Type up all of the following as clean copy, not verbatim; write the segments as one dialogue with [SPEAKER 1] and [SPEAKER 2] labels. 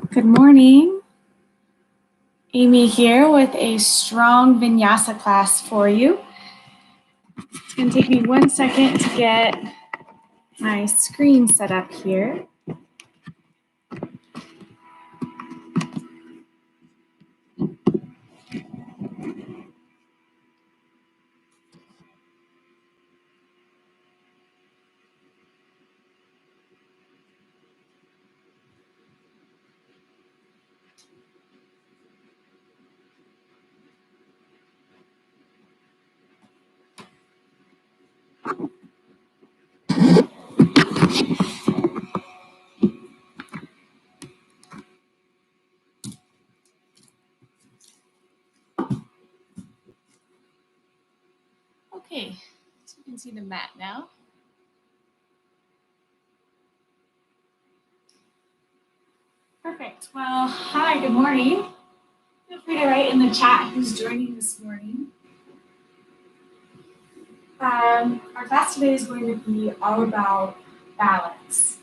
[SPEAKER 1] Good morning. Amy here with a strong Vinyasa class for you. It's going to take me 1 second to get my screen set up here. Okay, so you can see the mat now. Perfect. Well, hi, good morning. Feel free to write in the chat who's joining this morning. Our class today is going to be all about balance.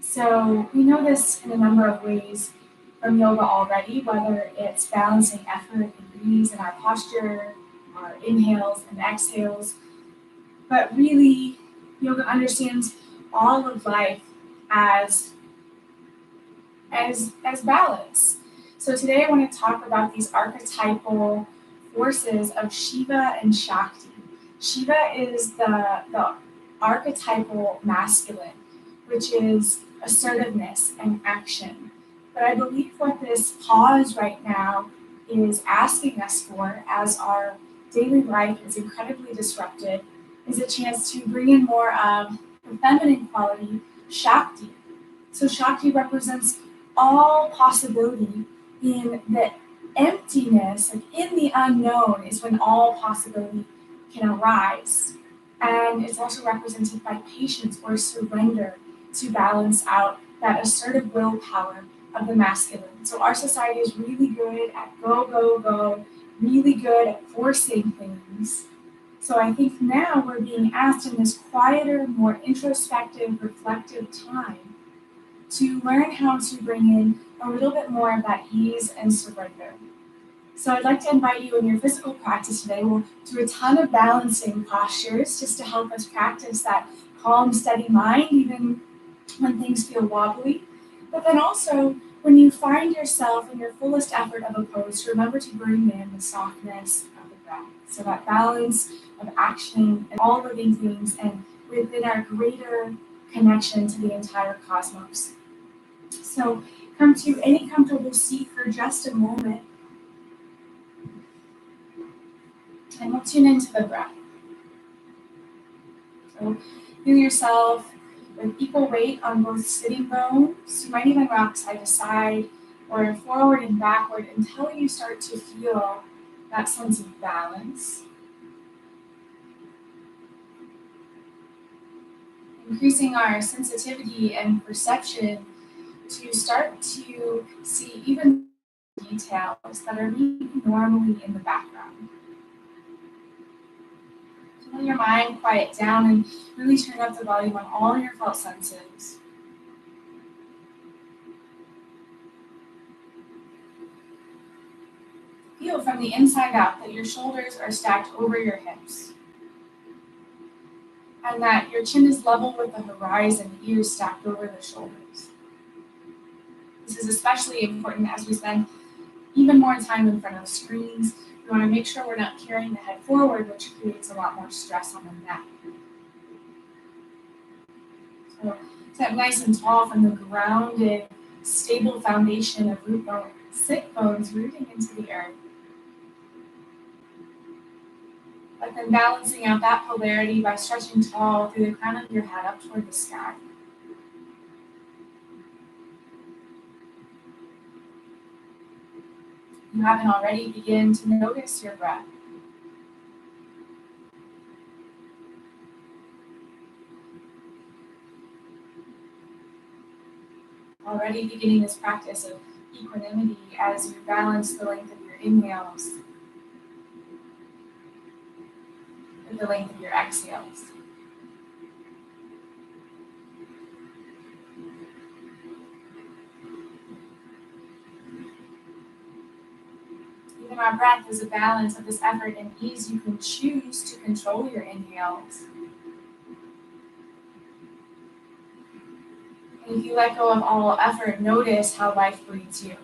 [SPEAKER 1] So we know this in a number of ways from yoga already, whether it's balancing effort and ease in our posture, our inhales and exhales. But really, yoga understands all of life as balance. So today I want to talk about these archetypal forces of Shiva and Shakti. Shiva is the archetypal masculine, which is assertiveness and action. But I believe what this pause right now is asking us for, as our daily life is incredibly disrupted, is a chance to bring in more of the feminine quality, Shakti. So Shakti represents all possibility in the emptiness, like in the unknown, is when all possibility can arise. And it's also represented by patience or surrender to balance out that assertive willpower of the masculine. So our society is really good at go, go, go, really good at forcing things. So I think now we're being asked in this quieter, more introspective, reflective time to learn how to bring in a little bit more of that ease and surrender. So I'd like to invite you in your physical practice today. We'll do a ton of balancing postures just to help us practice that calm, steady mind, even when things feel wobbly. But then also, when you find yourself in your fullest effort of a pose, remember to bring in the softness of the breath. So that balance of action and all living things and within our greater connection to the entire cosmos. So come to any comfortable seat for just a moment, and we'll tune into the breath. So feel yourself with equal weight on both sitting bones. You might even rock side to side or forward and backward until you start to feel that sense of balance. Increasing our sensitivity and perception to start to see even details that are maybe normally in the background. So let your mind quiet down and really turn up the volume on all your felt senses. Feel from the inside out that your shoulders are stacked over your hips, and that your chin is level with the horizon, ears stacked over the shoulders. This is especially important as we spend even more time in front of screens. We want to make sure we're not carrying the head forward, which creates a lot more stress on the neck. So sit nice and tall from the grounded, stable foundation of root bone, sit bones rooting into the earth. But then balancing out that polarity by stretching tall through the crown of your head up toward the sky. If you haven't already, begin to notice your breath. Already beginning this practice of equanimity as you balance the length of your inhales with the length of your exhales. our breath as a balance of this effort and ease, you can choose to control your inhales. And if you let go of all effort, notice how life breathes you.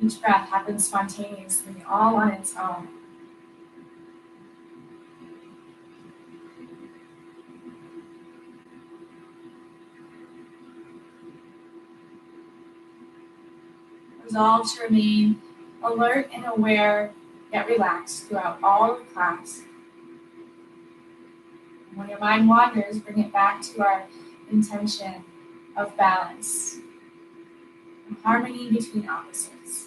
[SPEAKER 1] Each breath happens spontaneously, all on its own. Resolve to remain alert and aware, yet relaxed throughout all of class. And when your mind wanders, bring it back to our intention of balance and harmony between opposites.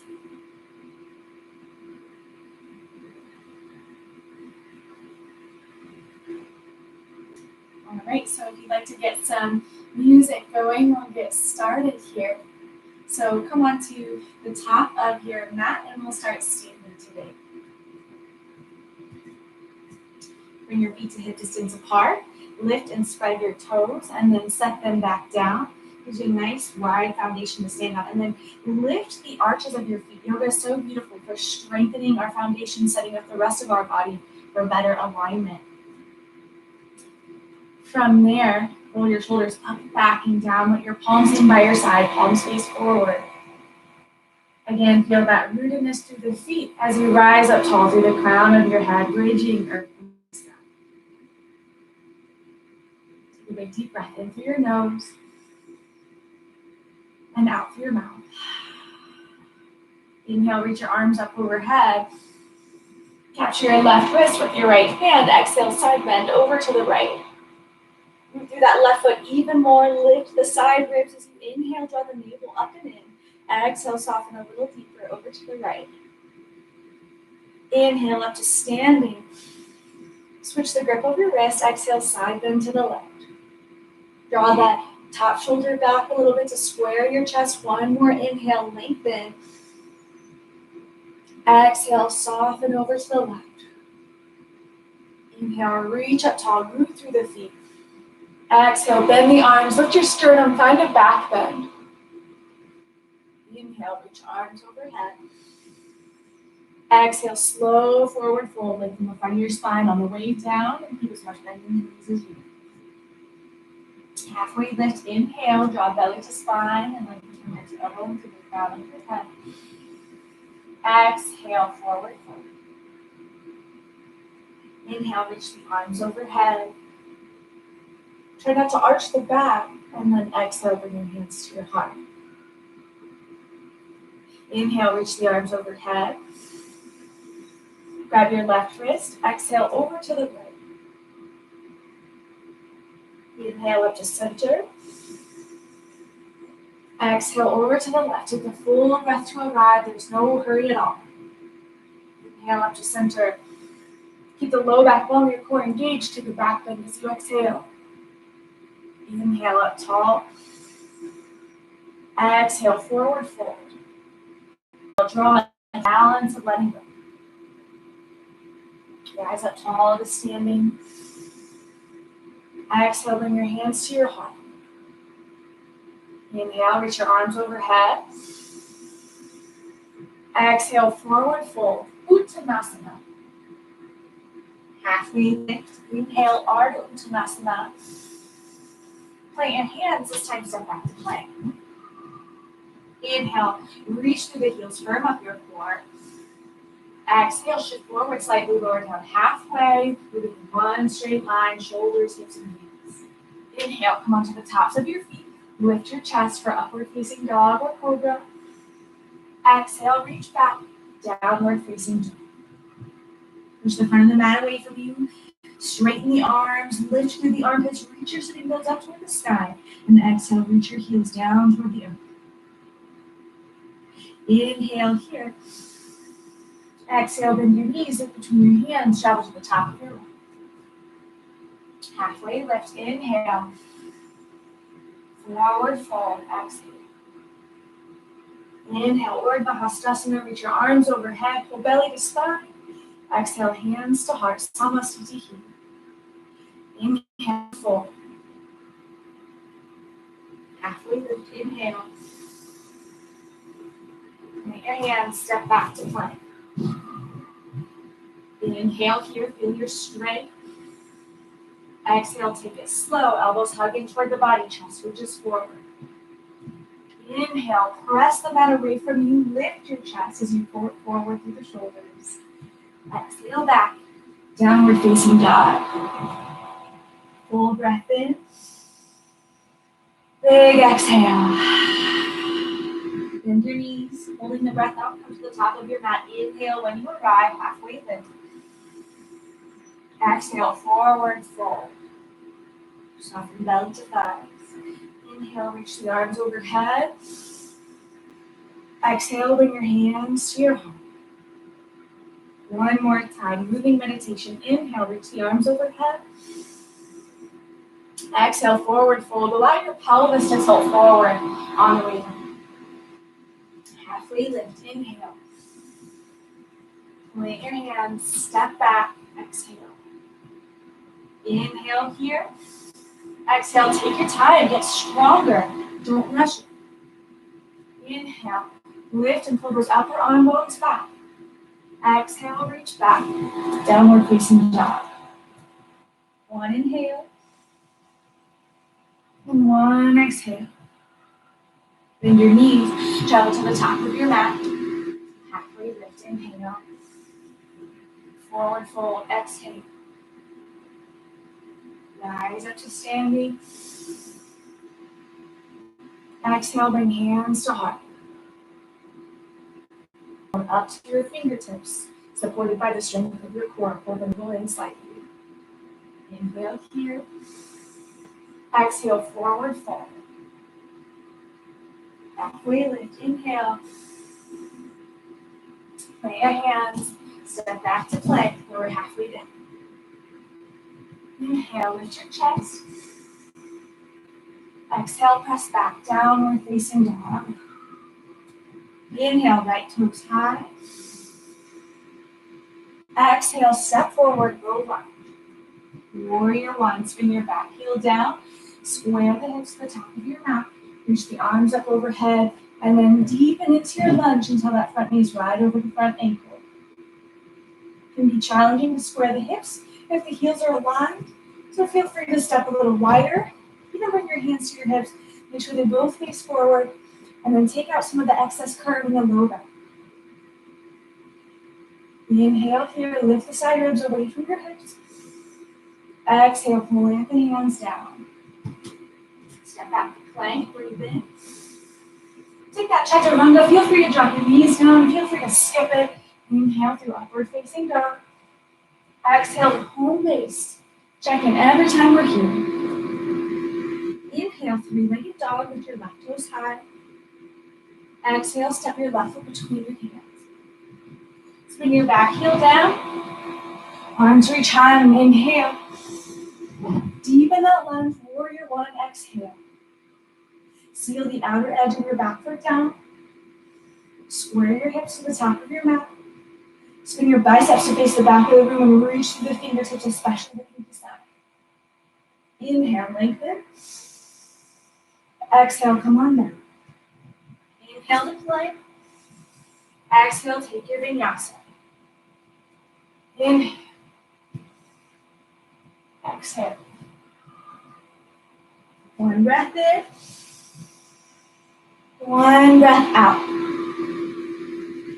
[SPEAKER 1] All right, so if you'd like to get some music going, we'll get started here. So come on to the top of your mat and we'll start standing today. Bring your feet to hip distance apart. Lift and spread your toes and then set them back down. Gives you a nice wide foundation to stand on. And then lift the arches of your feet. Yoga is so beautiful for strengthening our foundation, setting up the rest of our body for better alignment. From there, roll your shoulders up, back, and down. Let your palms in by your side, palms face forward. Again, feel that rootedness through the feet as you rise up tall through the crown of your head, bridging earth and sky. Take a big deep breath in through your nose and out through your mouth. Inhale, reach your arms up overhead. Capture your left wrist with your right hand. Exhale, side bend over to the right. Move through that left foot even more. Lift the side ribs as you inhale, draw the navel up and in. Exhale, soften a little deeper over to the right. Inhale up to standing. Switch the grip of your wrist. Exhale, side bend to the left. Draw that top shoulder back a little bit to square your chest. One more inhale, lengthen. Exhale, soften over to the left. Inhale, reach up tall, root through the feet. Exhale, bend the arms, lift your sternum, find a back bend. Inhale, reach arms overhead. Exhale, slow forward fold, lengthen the front of your spine on the way down and keep as much bend in the knees as you can. Halfway lift, inhale, draw belly to spine and lengthen from head to elbow into the crown of your head. Exhale, forward fold. Inhale, reach the arms overhead. Try not to arch the back, and then exhale, bring your hands to your heart. Inhale, reach the arms overhead. Grab your left wrist. Exhale, over to the right. Inhale up to center. Exhale, over to the left. Take a full breath to arrive. There's no hurry at all. Inhale up to center. Keep the low back bone of your core engaged. Take a back bend as you exhale. Inhale up tall. Exhale, forward fold. Draw a balance of letting go. Rise up tall to standing. Exhale, bring your hands to your heart. Inhale, reach your arms overhead. Exhale, forward fold. Uttanasana. Halfway lift. Inhale, Ardha Uttanasana. Plant your hands. This time, step back to plank. Inhale, reach through the heels, firm up your core. Exhale, shift forward, slightly lower down halfway, moving in one straight line, shoulders, hips, and knees. Inhale, come onto the tops of your feet. Lift your chest for upward facing dog or cobra. Exhale, reach back, downward facing dog. Push the front of the mat away from you. Straighten the arms, lift through the armpits, reach your sitting bones up toward the sky. And exhale, reach your heels down toward the earth. Inhale here. Exhale, bend your knees, look between your hands, travel to the top of your left. Halfway lift, inhale. Forward fold, exhale. Inhale, Urdhva Hastasana, reach your arms overhead, pull belly to spine. Exhale, hands to heart, Samasthiti here. Inhale, fold. Halfway lift, inhale. hands, step back to plank. Inhale here, feel your strength. Exhale, take it slow, elbows hugging toward the body, chest reaches forward. Inhale, press the mat away from you, lift your chest as you pull it forward through the shoulders. Exhale back, downward facing dog. Full breath in. Big exhale. Bend your knees, holding the breath out, come to the top of your mat. Inhale when you arrive, halfway lift. Exhale, forward fold. Soften belly to thighs. Inhale, reach the arms overhead. Exhale, bring your hands to your heart. One more time, moving meditation. Inhale, reach the arms overhead. Exhale, forward fold. Allow your pelvis to tilt forward on the way down. Halfway lift, inhale. Point your hands, step back, exhale. Inhale here. Exhale, take your time, get stronger. Don't rush it. Inhale, lift and pull those upper arm bones back. Exhale, reach back, downward facing dog. One inhale, and one exhale. Bend your knees, travel to the top of your mat. Halfway lift, inhale. Forward fold, exhale. Rise up to standing. Exhale, bring hands to heart. Up to your fingertips, supported by the strength of your core. Pull the middle in slightly. Inhale here. Exhale, forward fold. Halfway lift, inhale. Plant your hands, step back to plank, lower halfway down. Inhale, lift your chest. Exhale, press back, downward facing dog. Inhale, right toes high. Exhale, step forward, low lunge. Warrior one, spin your back heel down. Square the hips to the top of your mat. Reach the arms up overhead, and then deepen into your lunge until that front knee is right over the front ankle. It can be challenging to square the hips if the heels are aligned, so feel free to step a little wider. Even bring your hands to your hips, make sure they both face forward, and then take out some of the excess curve in the low back. Inhale here, lift the side ribs away from your hips. Exhale, plant the hands down. Step back to plank, breathe in. Take that chaturanga, feel free to drop your knees down, feel free to skip it. Inhale through upward facing dog. Exhale to home base. Check in every time we're here. Inhale, three-legged dog with your left toes high. Exhale, step your left foot between your hands. Spin your back heel down. Arms reach high and inhale. Deepen that lunge, warrior one, exhale. Seal the outer edge of your back foot down. Square your hips to the top of your mat. Spin your biceps to face the back of the room and reach through the fingertips, especially the pinky side. Inhale, lengthen. Exhale, come on down. Inhale to plank. Exhale, take your vinyasa. Inhale. Exhale. One breath in. One breath out.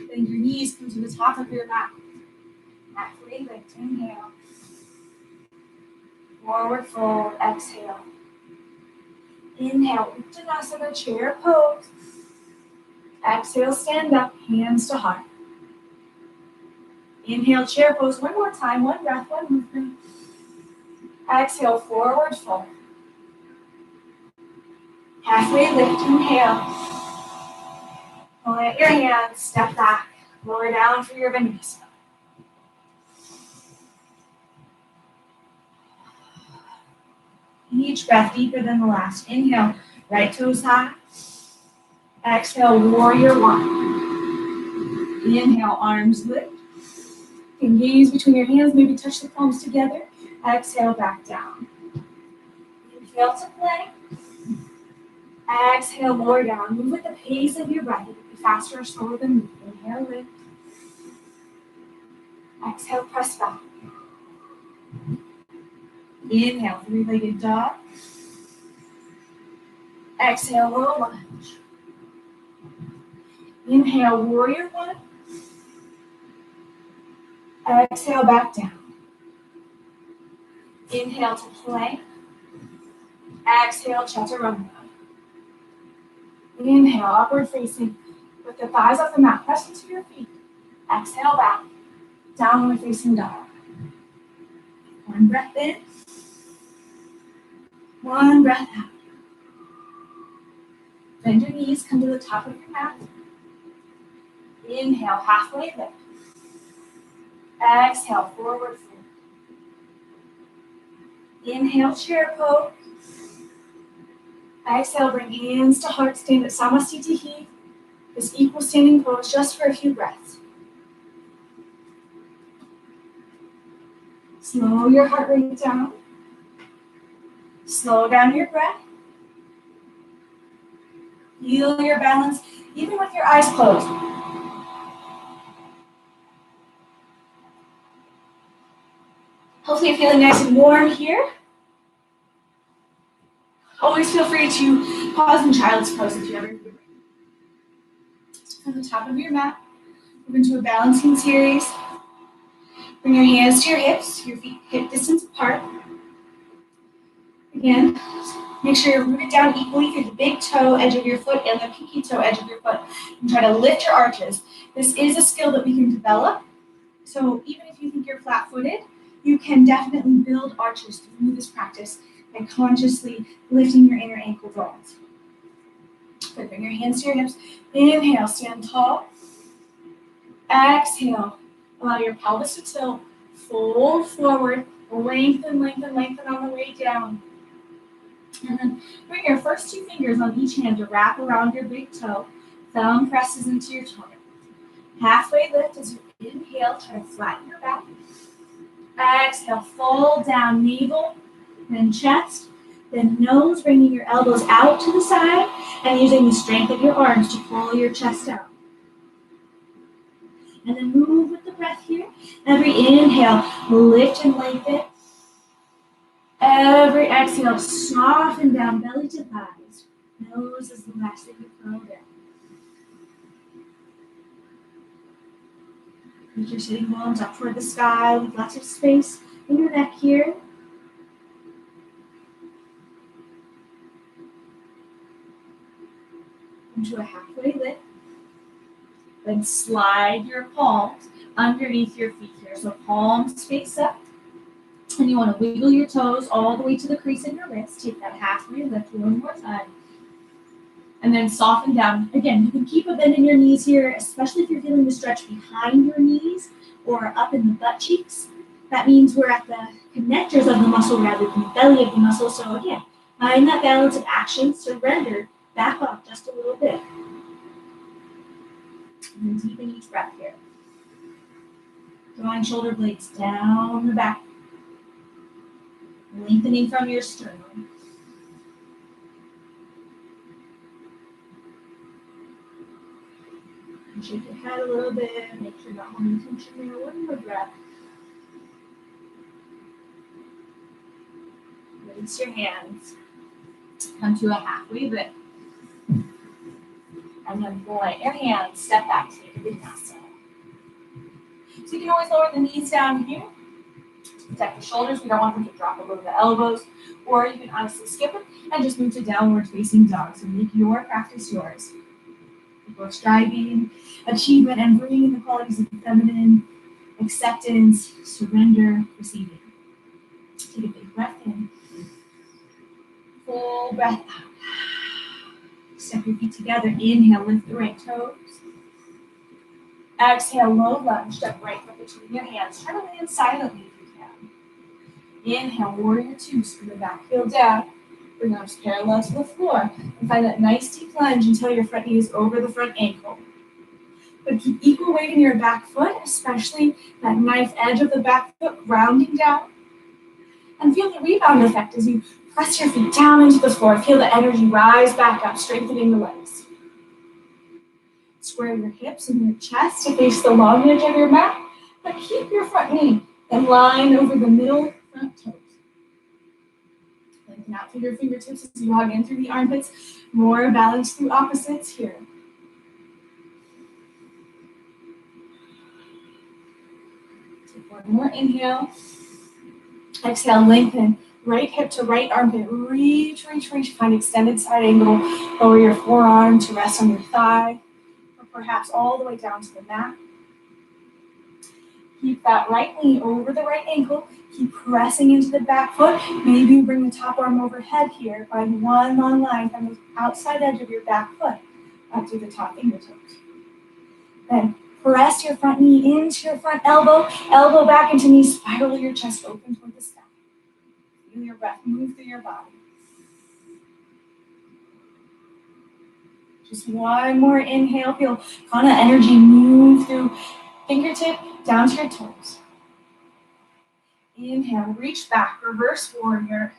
[SPEAKER 1] Bend your knees, come to the top of your mat. Halfway lift, inhale. Forward fold, exhale. Inhale, Uttanasana, chair pose. Exhale, stand up, hands to heart. Inhale, chair pose one more time, one breath, one movement. Exhale, forward fold. Halfway lift, inhale. Plant your hands, step back, lower down for your Vinyasa. Each breath deeper than the last. Inhale, right toes high. Exhale, warrior one. Inhale, arms lift. You can gaze between your hands, maybe touch the palms together. Exhale, back down. Inhale to plank. Exhale, lower down. Move with the pace of your breath. It could be faster or slower than moving. Inhale, lift. Exhale, press back. Inhale, three-legged dog. Exhale, low lunge. Inhale, warrior one. Exhale, back down. Inhale to plank. Exhale, chaturanga. Inhale, upward facing with the thighs off the mat. Press into your feet. Exhale, back. Downward facing dog. One breath in. One breath out. Bend your knees, come to the top of your mat. Inhale, halfway lift. Exhale, forward fold. Inhale, chair pose. Exhale, bring hands to heart, stand at Samasthiti. This equal standing pose just for a few breaths. Slow your heart rate down. Slow down your breath. Feel your balance, even with your eyes closed. Hopefully you're feeling nice and warm here. Always feel free to pause in child's pose if you ever feel. From the top of your mat, move into a balancing series. Bring your hands to your hips, your feet hip distance apart. Again, make sure you're rooted down equally through the big toe edge of your foot and the pinky toe edge of your foot. And try to lift your arches. This is a skill that we can develop. So even if you think you're flat-footed, you can definitely build arches through this practice by consciously lifting your inner ankle bones. Good, bring your hands to your hips. Inhale, stand tall. Exhale, allow your pelvis to tilt. Fold forward, lengthen, lengthen, lengthen on the way down. And then bring your first two fingers on each hand to wrap around your big toe. Thumb presses into your toe. Halfway lift as you inhale, try to flatten your back. Exhale, fold down, navel, then chest, then nose, bringing your elbows out to the side and using the strength of your arms to pull your chest out. And then move with the breath here. Every inhale, lift and lengthen. Every exhale, soften down, belly to thighs. Nose is the last thing you curl down. Keep your sitting bones up toward the sky with lots of space in your neck here. Into a halfway lift. Then slide your palms underneath your feet here. So palms face up. And you want to wiggle your toes all the way to the crease in your wrist. Take that halfway lift one more time. And then soften down. Again, you can keep a bend in your knees here, especially if you're feeling the stretch behind your knees or up in the butt cheeks. That means we're at the connectors of the muscle rather than the belly of the muscle. So again, find that balance of action, surrender, back off just a little bit. And then deepen each breath here. Drawing shoulder blades down the back. Lengthening from your sternum. And shake your head a little bit. Make sure you're not holding tension there. One more breath. Release your hands. Come to a halfway lift. And then point your hands, step back to the Vinyasa. So you can always lower the knees down here. Protect the shoulders. We don't want them to drop below the elbows. Or you can honestly skip it and just move to downward facing dog. So make your practice yours. People are striving, achievement, and bringing in the qualities of the feminine, acceptance, surrender, receiving. Take a big breath in. Full breath out. Step your feet together. Inhale, lift the right toes. Exhale, low lunge. Step right foot between your hands. Try to land silently if you can. Inhale, warrior two. Screw the back heel down. Bring arms parallel to the floor. And find that nice deep lunge until your front knee is over the front ankle. But keep equal weight in your back foot, especially that knife edge of the back foot grounding down. And feel the rebound effect as you press your feet down into the floor. Feel the energy rise back up, strengthening the legs. Square your hips and your chest to face the long edge of your mat, but keep your front knee in line over the middle front toes. Lengthen out through your fingertips as you hug in through the armpits. More balance through opposites here. Take one more inhale. Exhale, lengthen. Right hip to right armpit. Reach, reach, reach. Find extended side angle. Lower your forearm to rest on your thigh, or perhaps all the way down to the mat. Keep that right knee over the right ankle. Keep pressing into the back foot. Maybe you bring the top arm overhead here. Find one long line from the outside edge of your back foot up to the top fingertips. Then press your front knee into your front elbow. Elbow back into knee. Spiral your chest open toward the sky. Feel your breath move through your body. Just one more inhale. Feel kind of energy move through fingertip down to your toes. Inhale, reach back, reverse warrior.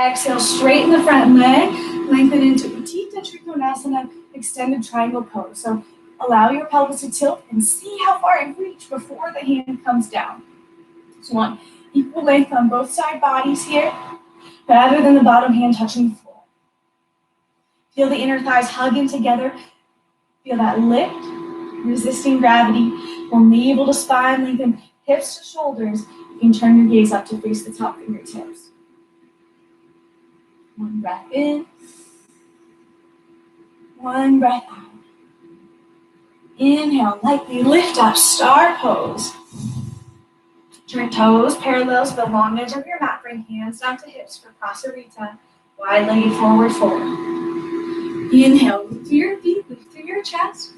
[SPEAKER 1] Exhale, straighten the front leg, lengthen into Utthita Trikonasana, extended triangle pose. So allow your pelvis to tilt and see how far you reach before the hand comes down. So want equal length on both side bodies here, rather than the bottom hand touching the floor. Feel the inner thighs hug in together. Feel that lift, resisting gravity. We'll navel to spine, lengthen hips to shoulders. You can turn your gaze up to face the top fingertips. One breath in. One breath out. Inhale, lightly lift up, star pose. Turn toes parallel to the long edge of your mat. Bring hands down to hips for Prasarita. Wide-legged forward fold. Inhale, lift through your feet, lift through your chest.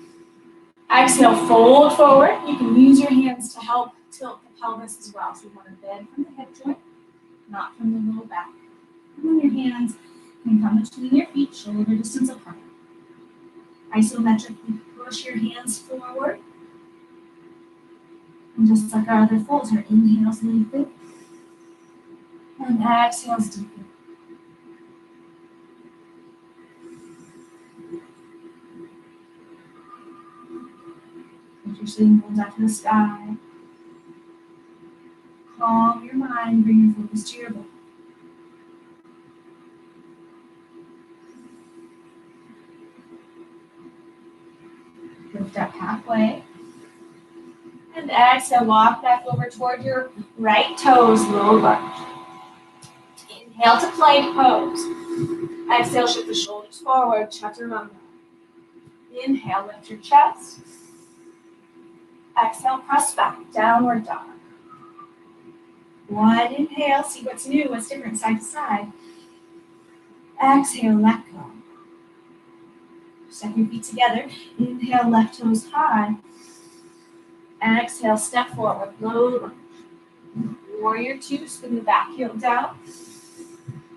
[SPEAKER 1] Exhale, fold forward. You can use your hands to help tilt the pelvis as well. So you want to bend from the hip joint, not from the low back. And then your hands can come between your feet, shoulder distance apart. Isometrically push your hands forward. And just like our other folds, our inhales lengthen. And exhales deepen. If you're sitting bones out to the sky, calm your mind, bring your focus to your breath. Lift up halfway. And exhale, walk back over toward your right toes, low lunge. Inhale to plank pose. Exhale, shift the shoulders forward, chaturanga. Inhale, lift your chest. Exhale, press back, downward dog. One inhale, see what's new, what's different, side to side. Exhale, let go. Step your feet together. Inhale, left toes high. Exhale, step forward, low lunge. Warrior two, spin the back heel down.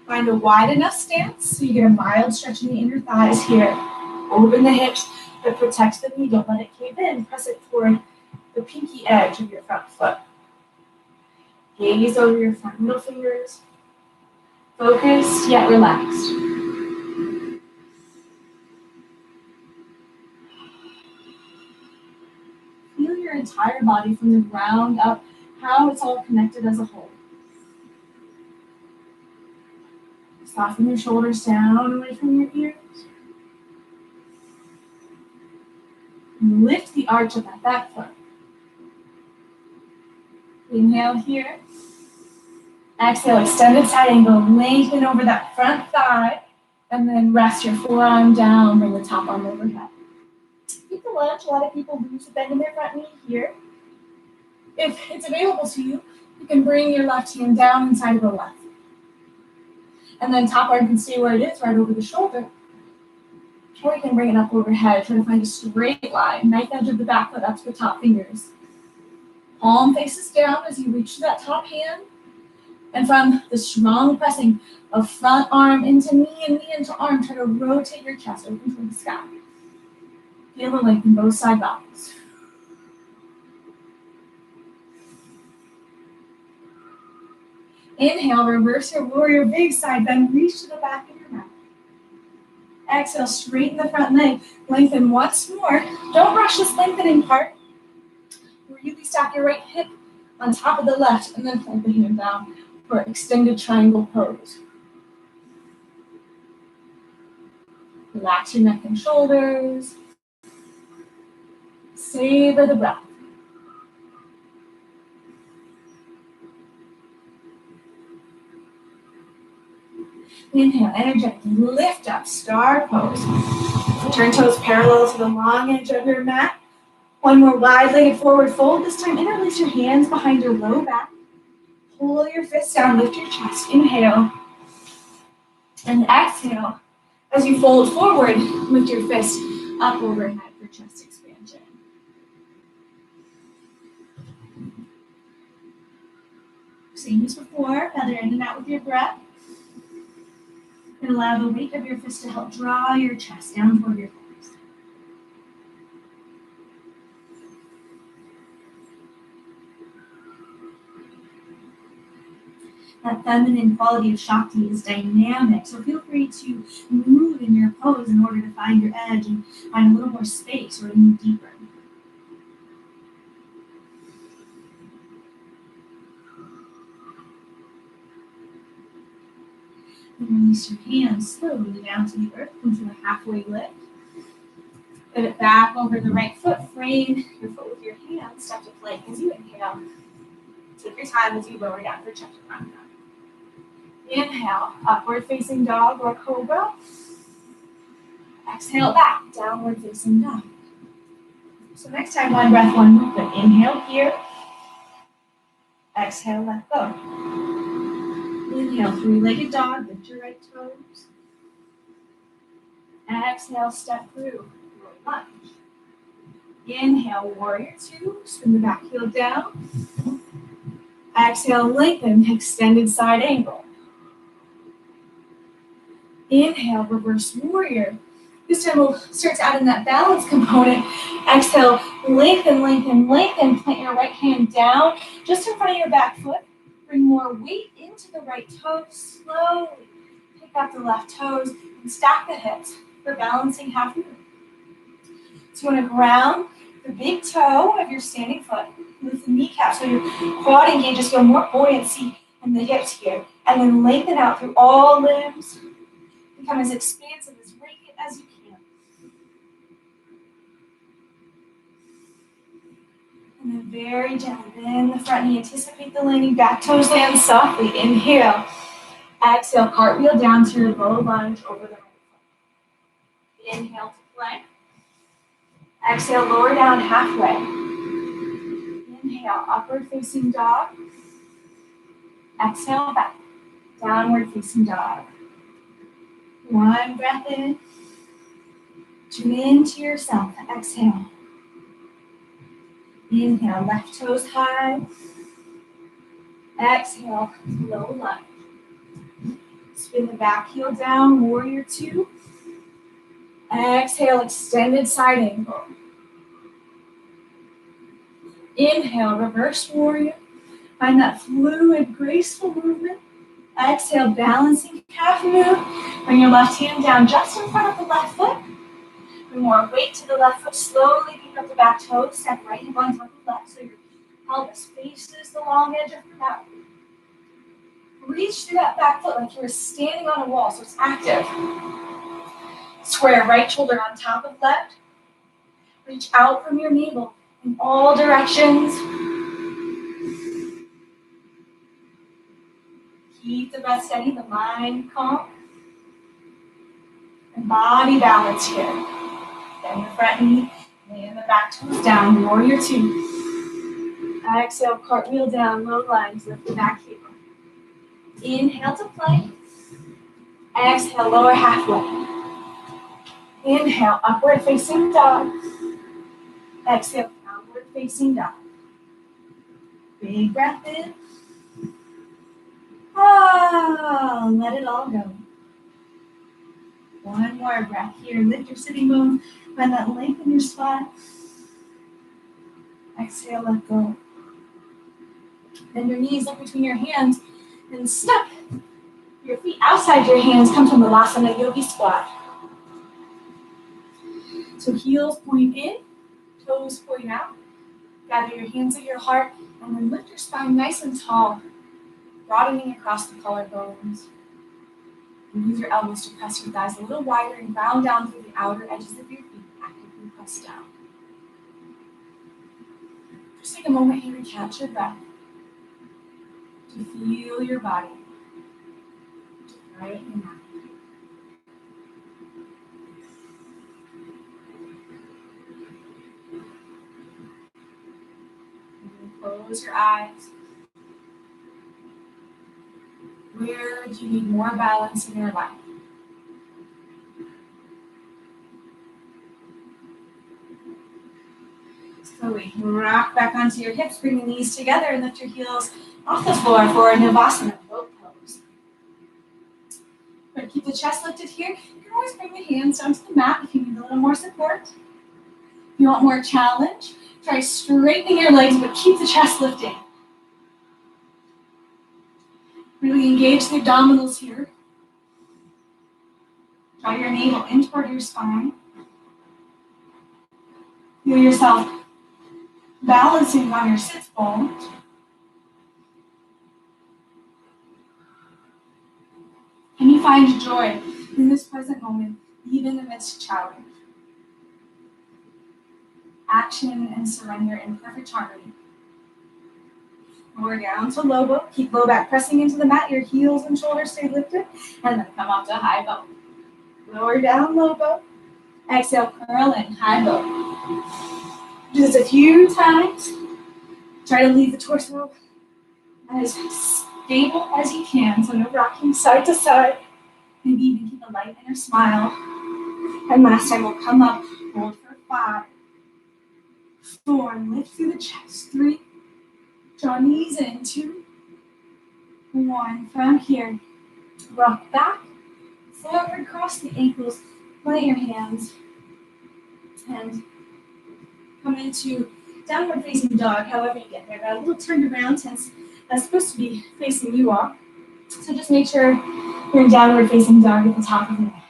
[SPEAKER 1] Find a wide enough stance so you get a mild stretch in the inner thighs here. Open the hips, but protect the knee. Don't let it cave in. Press it toward the pinky edge of your front foot. Gaze over your front middle fingers. Focused yet relaxed. Feel your entire body from the ground up, how it's all connected as a whole. Soften your shoulders down away from your ears. And lift the arch of that back foot. Inhale here. Exhale, extended side angle. Lengthen over that front thigh. And then rest your forearm down. Bring the top arm overhead. Keep the lunge. A lot of people lose a bend in their front knee here. If it's available to you, you can bring your left hand down inside of the left. And then top arm can stay where it is, right over the shoulder. Or you can bring it up overhead. Try to find a straight line. Knife edge of the back foot up to the top fingers. Palm faces down as you reach to that top hand. And from the strong pressing of front arm into knee and knee into arm, try to rotate your chest open toward the sky. Feel the length in both side bodies. Inhale, reverse your warrior big side bend, reach to the back of your mat. Exhale, straighten the front leg. Lengthen once more. Don't rush this lengthening part. Really stack your right hip on top of the left and then plant the hand down for extended triangle pose. Relax your neck and shoulders. Savor the breath. Inhale, energetic, lift up, star pose. Turn toes parallel to the long edge of your mat. One more wide-legged forward fold. This time, interlace your hands behind your low back. Pull your fists down, lift your chest. Inhale. And exhale. As you fold forward, lift your fist up overhead for chest expansion. Same as before, feather in and out with your breath. And allow the weight of your fist to help draw your chest down toward your thighs. That feminine quality of Shakti is dynamic, so feel free to move in your pose in order to find your edge and find a little more space or to move deeper. And release your hands slowly down to the earth into a halfway lift. Pivot back over the right foot, frame your foot with your hands, step to plank as you inhale. Take your time as you lower down for chaturanga. Inhale, upward facing dog or cobra. Exhale back, downward facing dog. So next time, one breath, one movement. Inhale here. Exhale, let go. Inhale, three-legged dog, lift your right toes. Exhale, step through, lunge. Inhale, warrior two, spin the back heel down. Exhale, lengthen, extended side angle. Inhale, reverse warrior. This time we'll start to add in that balance component. Exhale, lengthen, lengthen, lengthen. Plant your right hand down just in front of your back foot. Bring more weight into the right toe. Slowly pick up the left toes and stack the hips for balancing half moon. So you want to ground the big toe of your standing foot with the kneecap so your quad engages, feel more buoyancy in the hips here. And then lengthen out through all limbs. Become as expansive, as radiant as you can. And then very gently bend the front knee. Anticipate the landing. Back toes land softly. Inhale. Exhale, cartwheel down to your low lunge over the right foot. Inhale to plank. Exhale, lower down halfway. Inhale, upward facing dog. Exhale, back. Downward facing dog. One breath in. Tune into yourself. Exhale. Inhale, left toes high. Exhale, low lunge. Spin the back heel down, warrior two. Exhale, extended side angle. Inhale, reverse warrior. Find that fluid, graceful movement. Exhale, balancing half moon. Bring your left hand down just in front of the left foot. Bring more weight to the left foot. Slowly pick up the back toes. Step right hip on top of the left so your pelvis faces the long edge of your mat. Reach through that back foot like you're standing on a wall, so it's active. Square right shoulder on top of left. Reach out from your navel in all directions. Keep the breath steady, the mind calm. And body balance here. Bend the front knee, land the back toes down, warrior two. Exhale, cartwheel down, low lunge, lift the back heel. Inhale to plank. Exhale, lower halfway. Inhale, upward facing dog. Exhale, downward facing dog. Big breath in. Let it all go. One more breath here. Lift your sitting bones. Find that length in your spine. Exhale, let go. Bend your knees, look between your hands, and step your feet outside your hands. Come to Vinyasa yogi squat. So heels point in, toes point out. Gather your hands at your heart and then lift your spine nice and tall, broadening across the collarbones. And use your elbows to press your thighs a little wider and ground down through the outer edges of your feet, actively press down. Just take a moment here to catch your breath, to feel your body, to quiet your mind. Close your eyes. Where do you need more balance in your life? Slowly rock back onto your hips, bring the knees together and lift your heels off the floor for a Navasana, boat pose. We're going to keep the chest lifted here. You can always bring the hands down to the mat if you need a little more support. If you want more challenge, try straightening your legs, but keep the chest lifting. Really engage the abdominals here. Draw your navel in toward your spine. Feel yourself balancing on your sits bones. Can you find joy in this present moment, even amidst challenge? Action and surrender in perfect harmony. Lower down to low bow. Keep low back pressing into the mat. Your heels and shoulders stay lifted. And then come up to high bow. Lower down, low bow. Exhale, curl in, high bow. Do this a few times. Try to leave the torso as stable as you can, so no rocking side to side. Maybe even keep a light inner smile. And last time we'll come up, hold for 5, 4, and lift through the chest. 3, draw knees in, 2, 1. From here, rock back, forward, cross the ankles, plant your hands, and come into downward facing dog, however you get there. Got a little turned around since that's supposed to be facing you all. So just make sure you're in downward facing dog at the top of your mat.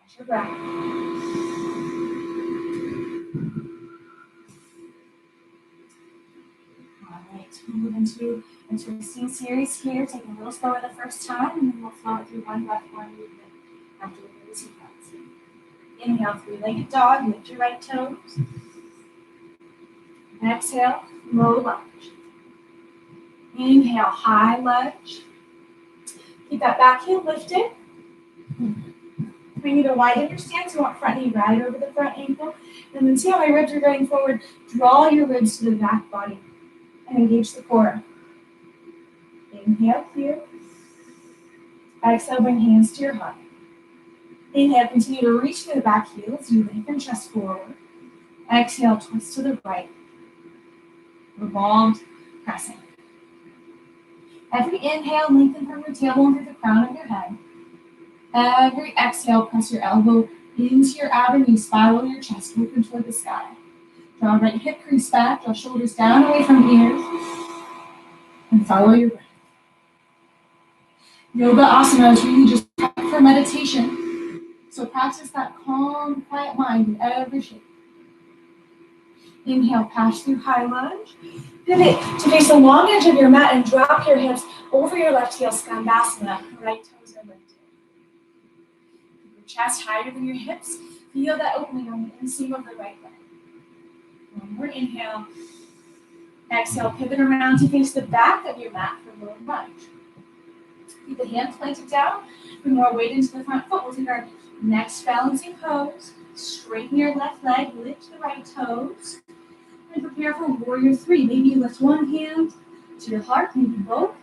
[SPEAKER 1] Catch your breath. All right, move into a twisting series here. Take it a little slower the first time, and then we'll flow it through one breath, one movement after we do the sequence. Inhale, three-legged dog, lift your right toes. Exhale, low lunge. Inhale, high lunge. Keep that back heel lifted. Bring you to widen your stance. You want front knee right over the front ankle. And then see how my ribs are going forward. Draw your ribs to the back body and engage the core. Inhale here. Exhale, bring hands to your heart. Inhale, continue to reach through the back heel as you lengthen chest forward. Exhale, twist to the right. Revolved crescent. Every inhale, lengthen from your tailbone through the crown of your head. Every exhale, press your elbow into your outer knee, spiral your chest, open toward the sky. Draw right hip crease back, draw shoulders down away from ears, and follow your breath. Yoga asana is really just for meditation, so practice that calm, quiet mind in every shape. Inhale, pass through high lunge. Pivot to face the long edge of your mat and drop your hips over your left heel, skandasana. Right toes are lifted. Keep your chest higher than your hips. Feel that opening on the inseam of the right leg. One more inhale. Exhale, pivot around to face the back of your mat for low lunge. Keep the hands planted down. Bring more weight into the front foot. We'll take our next balancing pose. Straighten your left leg, lift the right toes. And prepare for warrior 3. Maybe you lift one hand to your heart, maybe both.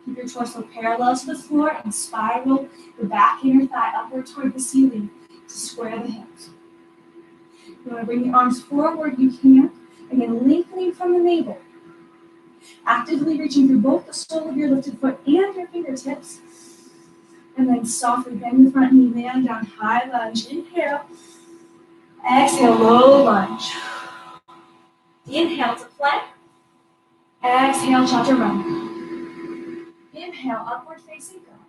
[SPEAKER 1] Keep your torso parallel to the floor and spiral the back inner thigh upward toward the ceiling to square the hips. You want to bring the arms forward, you can. Again, lengthening from the navel. Actively reaching through both the sole of your lifted foot and your fingertips. And then softly bend the front knee, land down, high lunge. Inhale. Exhale, low lunge. Inhale to plank. Exhale, chaturanga. Inhale, upward facing dog.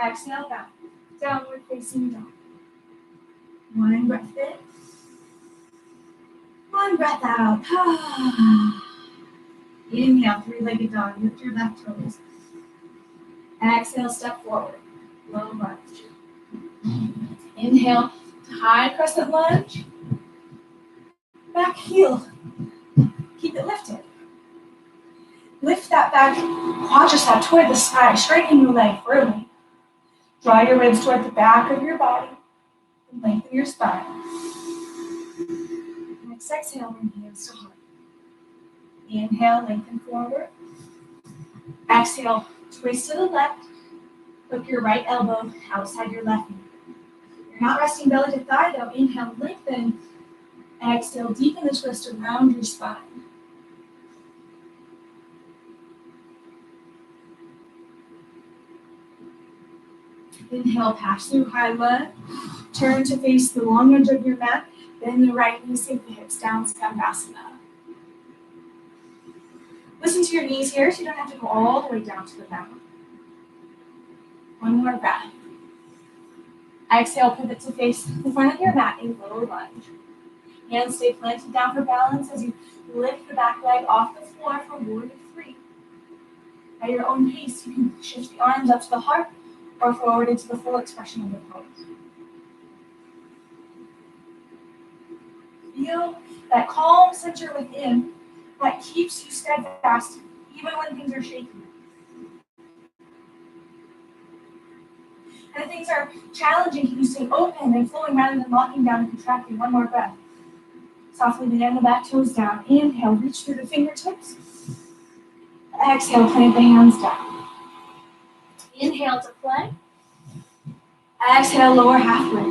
[SPEAKER 1] Exhale back. Downward facing dog. One breath in. One breath out. Inhale, three-legged dog. Lift your left toes. Exhale, step forward. Low lunge. Inhale, high crescent lunge. Back heel. Keep it lifted. Lift that back quadricep toward the sky, straightening your leg firmly. Draw your ribs toward the back of your body. And lengthen your spine. Next exhale, bring hands to heart. Inhale, lengthen forward. Exhale, twist to the left. Hook your right elbow outside your left knee. You're not resting belly to thigh though. Inhale, lengthen. Exhale, deepen the twist around your spine. Inhale, pass through high lunge. Turn to face the long edge of your mat. Bend the right knee, sink the hips down, Skandasana. Listen to your knees here, so you don't have to go all the way down to the mat. One more breath. Exhale, pivot to face the front of your mat in low lunge. Hands stay planted down for balance as you lift the back leg off the floor for warrior three. At your own pace, you can shift the arms up to the heart or forward into the full expression of the pose. Feel that calm center within that keeps you steadfast even when things are shaky. And if things are challenging, can you stay open and flowing rather than locking down and contracting? One more breath. Softly bend the back toes down. Inhale, reach through the fingertips. Exhale, plant the hands down. Inhale to plank. Exhale, lower halfway.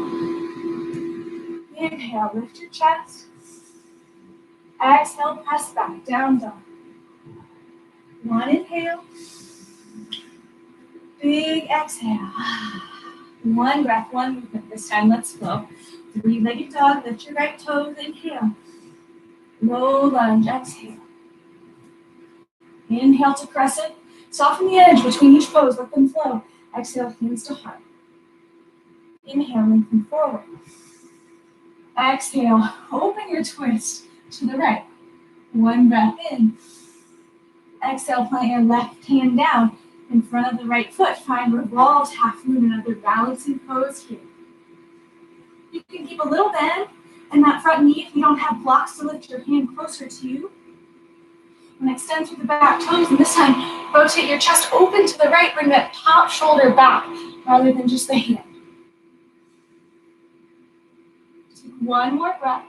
[SPEAKER 1] Inhale, lift your chest. Exhale, press back, down dog. One inhale. Big exhale. One breath, one movement. This time, let's flow. Three-legged dog, lift your right toes, inhale. Low lunge, exhale. Inhale to crescent. Soften the edge between each pose, let them flow. Exhale, hands to heart. Inhale, lengthen forward. Exhale, open your twist to the right. One breath in. Exhale, plant your left hand down in front of the right foot. Find revolved half moon, another balancing pose here. You can keep a little bend in that front knee if you don't have blocks to lift your hand closer to you. And extend through the back toes, and this time, rotate your chest open to the right. Bring that top shoulder back rather than just the hand. Take one more breath.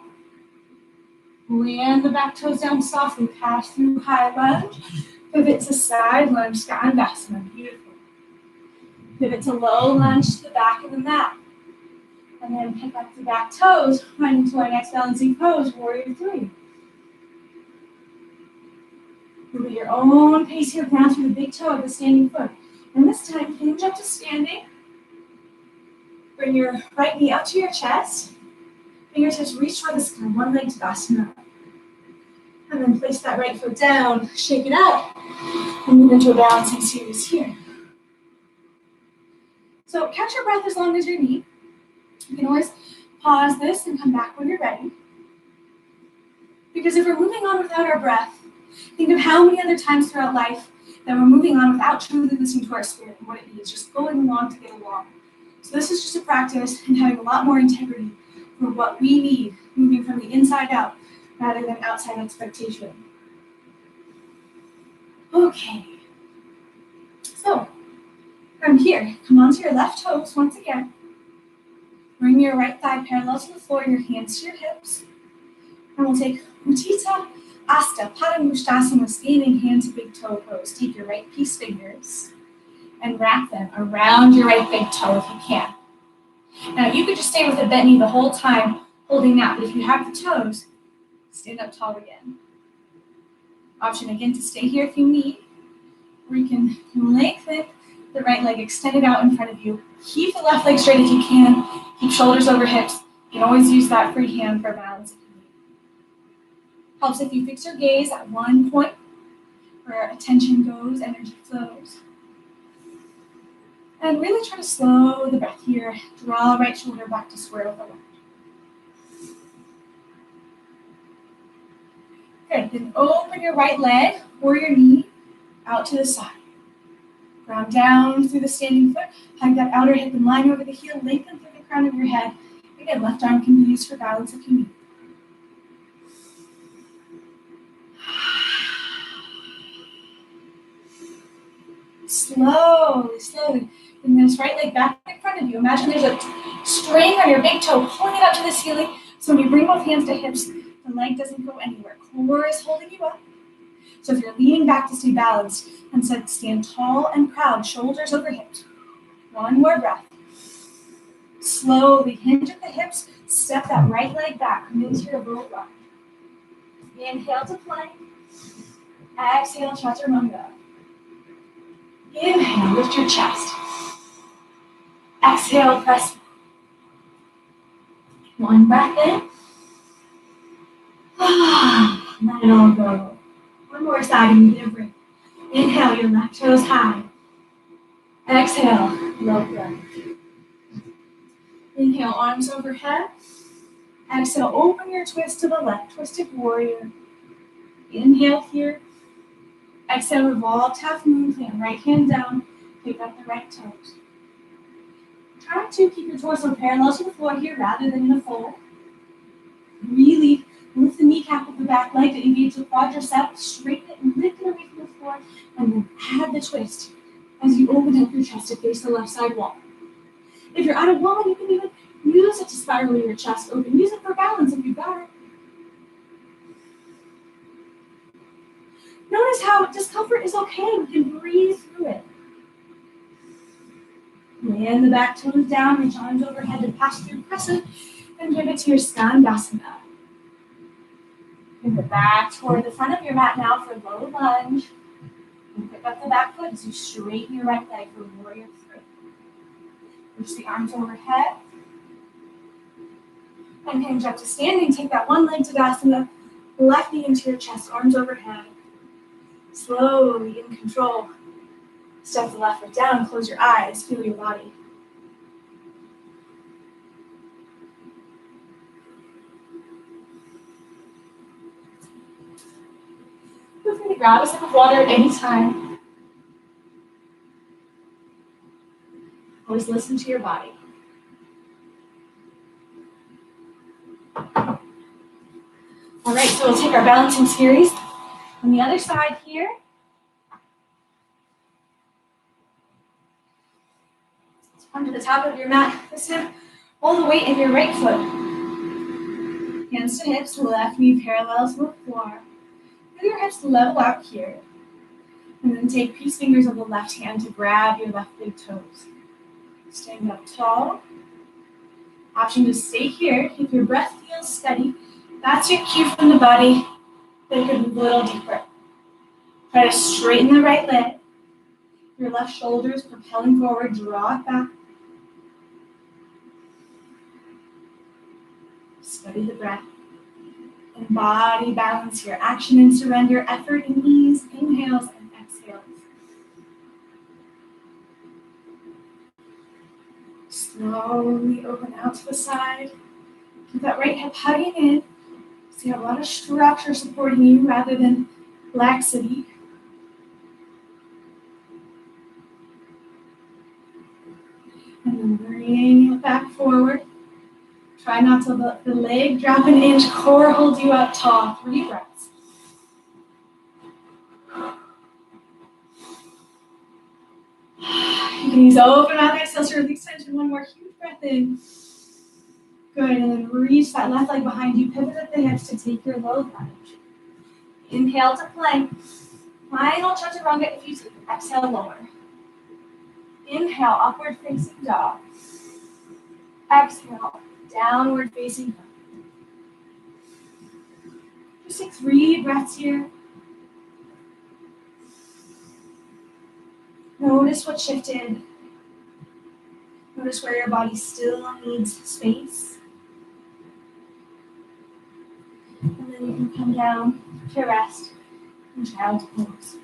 [SPEAKER 1] Land the back toes down softly. Pass through high lunge. Pivot to side lunge, Skandasana. Beautiful. Pivot to low lunge to the back of the mat. And then pick up the back toes, right into our next balancing pose, warrior three. Move at your own pace here, ground through the big toe of the standing foot. And this time, hinge up to standing. Bring your right knee up to your chest. Fingertips reach for the sky, one leg to Asana. And then place that right foot down, shake it out, and move into a balancing series here. So catch your breath as long as you need. You can always pause this and come back when you're ready. Because if we're moving on without our breath, think of how many other times throughout life that we're moving on without truly listening to our spirit and what it needs, just going along to get along. So this is just a practice in having a lot more integrity for what we need, moving from the inside out rather than outside expectation. Okay. So from here, come onto your left toes once again. Bring your right thigh parallel to the floor, your hands to your hips. And we'll take Utthita Asta Padangusthasana, standing hand to big toe pose. Take your right peace fingers and wrap them around your right big toe if you can. Now you could just stay with a bent knee the whole time holding that, but if you have the toes, stand up tall again. Option again to stay here if you need, or you can lengthen the right leg, extend it out in front of you. Keep the left leg straight if you can. Keep shoulders over hips. You can always use that free hand for balance if you need. Helps if you fix your gaze at one point where attention goes, energy flows. And really try to slow the breath here. Draw right shoulder back to square with the left. Good, then open your right leg or your knee out to the side. Ground down through the standing foot. Hug that outer hip in line over the heel. Lengthen through the crown of your head. Again, left arm can be used for balance if you need. Slowly. Bring this right leg back in front of you. Imagine there's a string on your big toe pulling it up to the ceiling. So when you bring both hands to hips, the leg doesn't go anywhere. Core is holding you up. So if you're leaning back to stay balanced, and stand tall and proud, shoulders over hips. One more breath. Slowly hinge at the hips. Step that right leg back. Come into your low lunge. Inhale to plank. Exhale, chaturanga. Inhale, lift your chest. Exhale, press. One breath in. Let it all go. One more side and you can breathe. Inhale, your left toes high. Exhale, low breath. Inhale, arms overhead. Exhale, open your twist to the left, twisted warrior. Inhale here. Exhale, revolve, half moon, plant right hand down, pick up the right toes. Try to keep your torso parallel to the floor here rather than in a fold. Really lift the kneecap of the back leg to engage the quadriceps, straighten it and lift it away from the floor, and then add the twist as you open up your chest to face the left side wall. If you're at a wall, you can even use it to spiral your chest open. Use it for balance if you've got it. Notice how discomfort is okay. We can breathe through it. Land the back toes down, reach arms overhead to pass through crescent, and pivot to your Skandasana. Pivot back toward the front of your mat now for low lunge. And pick up the back foot as you straighten your right leg for warrior three. Reach the arms overhead. And hinge up to standing. Take that one leg Tadasana, left knee into your chest, arms overhead. Slowly, in control, step the left foot down, close your eyes, feel your body. Feel free to grab a sip of water at any time. Always listen to your body. All right, so we'll take our balancing series on the other side here. Onto the top of your mat. This time, hold the weight in your right foot. Hands to hips, left knee parallel to the floor. Feel your hips level out here. And then take peace fingers of the left hand to grab your left big toes. Stand up tall. Option to stay here. If your breath feels steady, that's your cue from the body that you can move a little deeper. Try to straighten the right leg. Your left shoulder is propelling forward. Draw it back. Study the breath. Embody balance here. Action and surrender. Effort and ease. Inhales and exhales. Slowly open out to the side. Keep that right hip hugging in. So you have a lot of structure supporting you rather than laxity. And then bring it back forward. Try not to let the leg drop an inch. Core hold you up tall. 3 breaths. You can use open mouth exhale to release tension. One more huge breath in. Good, and then reach that left leg behind you. Pivot at the hips to take your low lunge. Inhale to plank. Final chaturanga if you take. Exhale, lower. Inhale, upward facing dog. Exhale, downward facing dog. Just take 3 breaths here. Notice what shifted. Notice where your body still needs space. And then you can come down to rest and child's pose.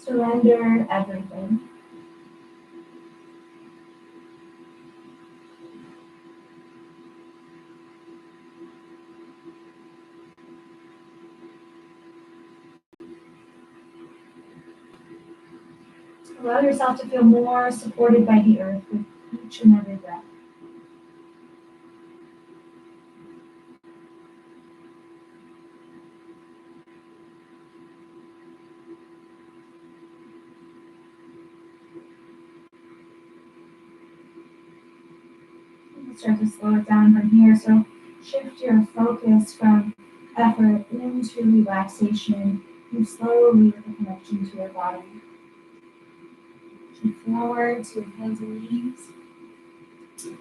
[SPEAKER 2] Surrender everything. Allow yourself to feel more supported by the earth with each and every breath. Start to slow it down from here. So shift your focus from effort into relaxation. Move slowly with the connection to your body. Shift forward to your hands and knees.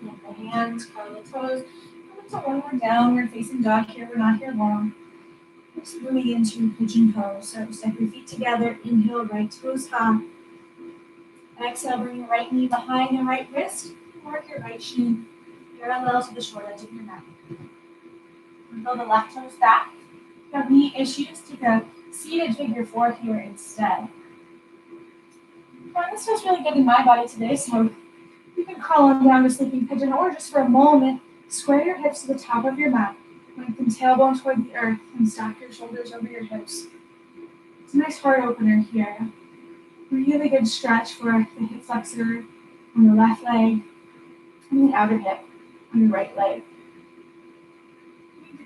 [SPEAKER 2] Lift the hands, curl the toes. Come into one more downward facing dog here. We're not here long. Just moving into pigeon pose. So step your feet together. Inhale, right toes high. Exhale, bring your right knee behind your right wrist. Work your right shin parallel to the short edge of your mat. Roll the left toes back. If you have knee issues, take a seated figure four here instead. Well, this feels really good in my body today, so you can crawl on down to sleeping pigeon, or just for a moment, square your hips to the top of your mat. Lengthen tailbone toward the earth and stack your shoulders over your hips. It's a nice heart opener here. Really good stretch for the hip flexor on the left leg and the outer hip on your right leg.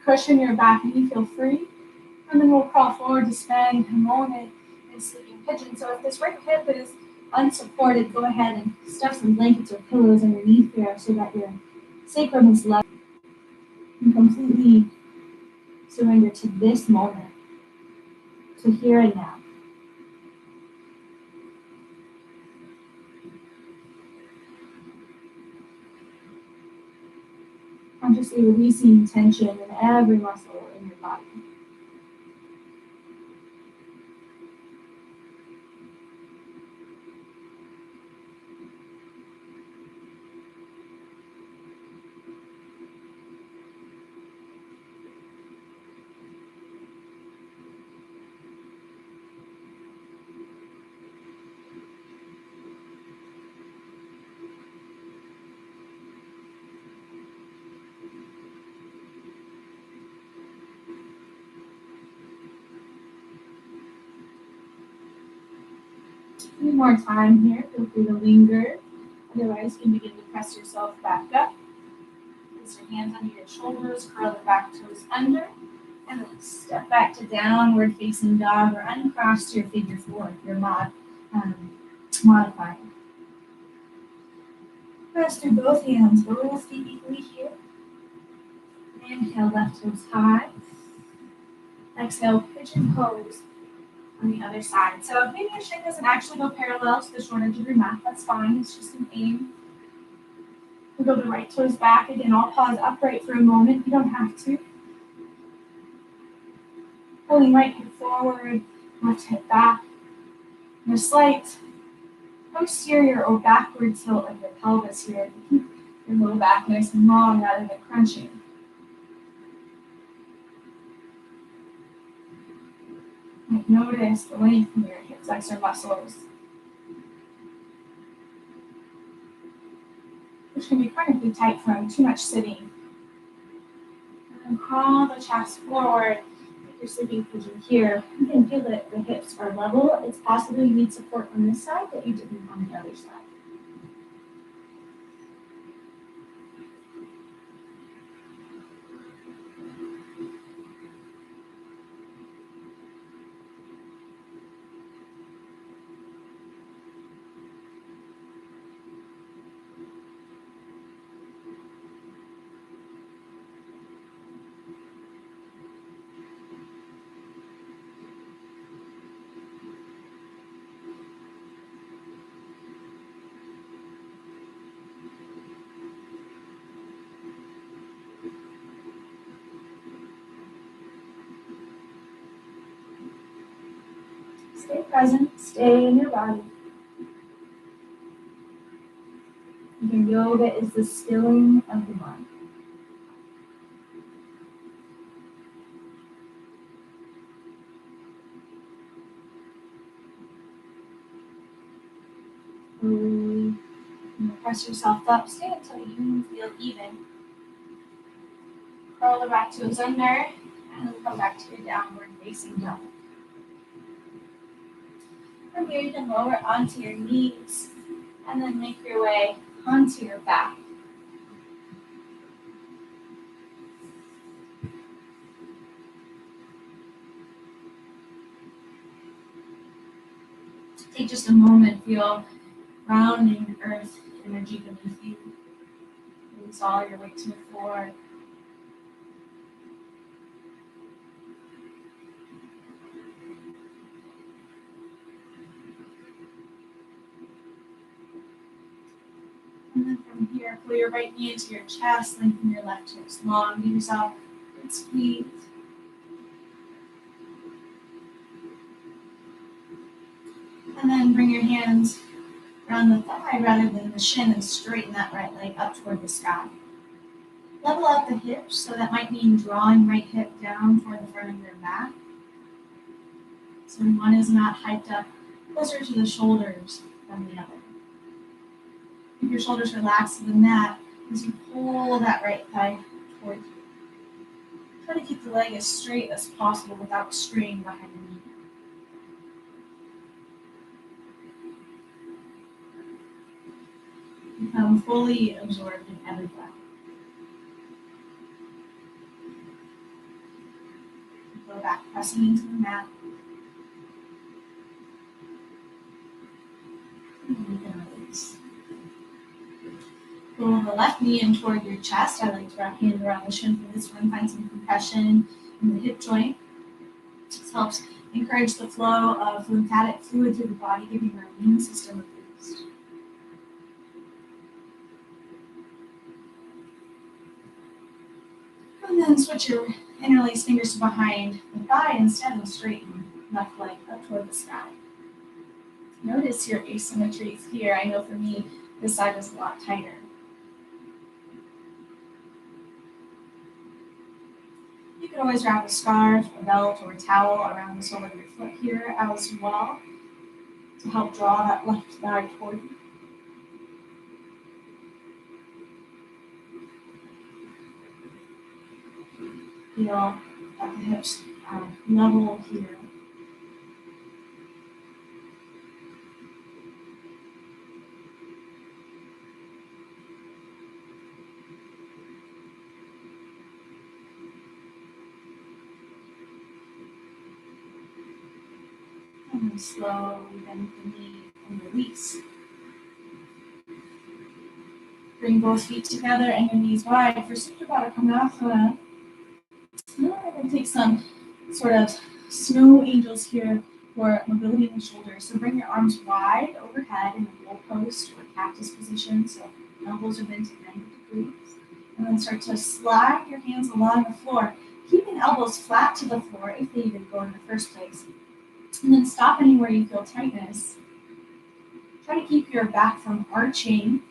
[SPEAKER 2] Cushion your back knee, feel free. And then we'll crawl forward to spend a moment in sleeping pigeon. So if this right hip is unsupported, go ahead and stuff some blankets or pillows underneath there so that your sacrum is level and completely surrender to this moment, to here and now. Consciously releasing tension in every muscle in your body. A few more time here, feel free to linger. Otherwise, you can begin to press yourself back up. Place your hands under your shoulders, curl the back toes under, and then step back to downward facing dog or uncross to your figure four, your modifying. Press through both hands, both feet equally here. Inhale, left toes high. Exhale, pigeon pose on the other side. So if maybe your shin doesn't actually go parallel to the short edge of your mat, that's fine. It's just an aim. We'll go the right toes back. Again, I'll pause upright for a moment. You don't have to. Pulling right hip forward, left hip back. And a slight posterior or backward tilt of your pelvis here to keep your low back nice and long rather than crunching. And notice the length in your hip flexor muscles, which can be chronically tight from too much sitting. And crawl the chest forward. Your sleeping pigeon here. You can feel that the hips are level. It's possible you need support on this side that you didn't on the other side. Stay present, stay in your body. Your yoga is the stilling of the mind. Slowly press yourself up. Stay until you feel even. Curl the back toes under, and then come back to your downward facing dog. From here, you can lower onto your knees, and then make your way onto your back. Take just a moment, feel grounding earth energy beneath you. Release all your weight to the floor. And then from here, pull your right knee into your chest, lengthen your left hips long, give yourself a good squeeze. And then bring your hands around the thigh rather than the shin and straighten that right leg up toward the sky. Level out the hips, so that might mean drawing right hip down toward the front of your mat. So one is not hiked up closer to the shoulders than the other. Keep your shoulders relaxed to the mat as you pull that right thigh toward you. Try to keep the leg as straight as possible without strain behind the knee. Become fully absorbed in every breath. Go back, pressing into the mat. And you can release. Pull the left knee in toward your chest. I like to wrap hand around the shin for this one. Find some compression in the hip joint. This helps encourage the flow of lymphatic fluid through the body, giving your immune system a boost. And then switch your interlace fingers to behind the thigh instead and straighten left leg up toward the sky. Notice your asymmetries here. I know for me, this side is a lot tighter. You could always wrap a scarf, a belt, or a towel around the sole of your foot here as well to help draw that left thigh toward you. Feel that the hips are level here. And then slowly bend the knee and release. Bring both feet together and your knees wide for Supta Konasana. Now we're going to take some sort of snow angels here for mobility in the shoulders. So bring your arms wide overhead in a goalpost or cactus position. So elbows are bent at 90 degrees. And then start to slide your hands along the floor, keeping elbows flat to the floor if they even go in the first place. And then stop anywhere you feel tightness. Try to keep your back from arching.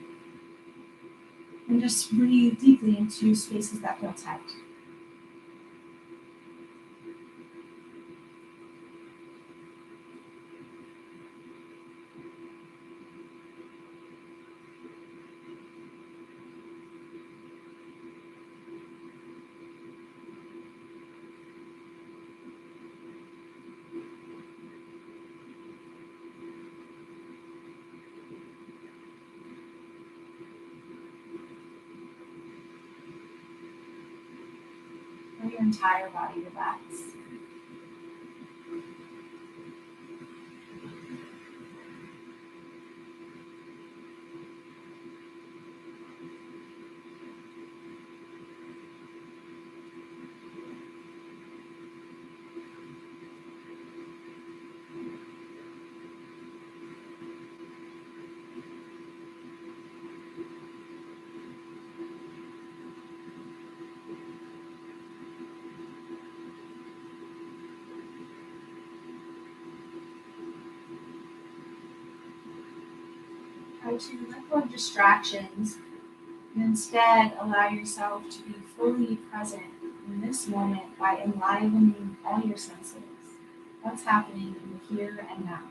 [SPEAKER 2] And just breathe deeply into spaces that feel tight. Your entire body relax. Try to let go of distractions and instead allow yourself to be fully present in this moment by enlivening all your senses. What's happening in the here and now.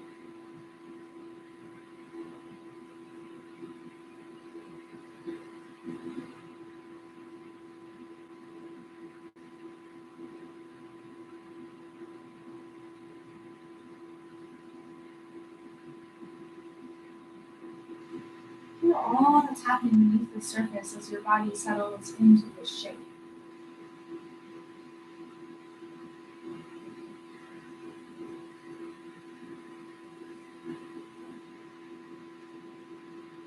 [SPEAKER 2] all that's happening beneath the surface as your body settles into this shape.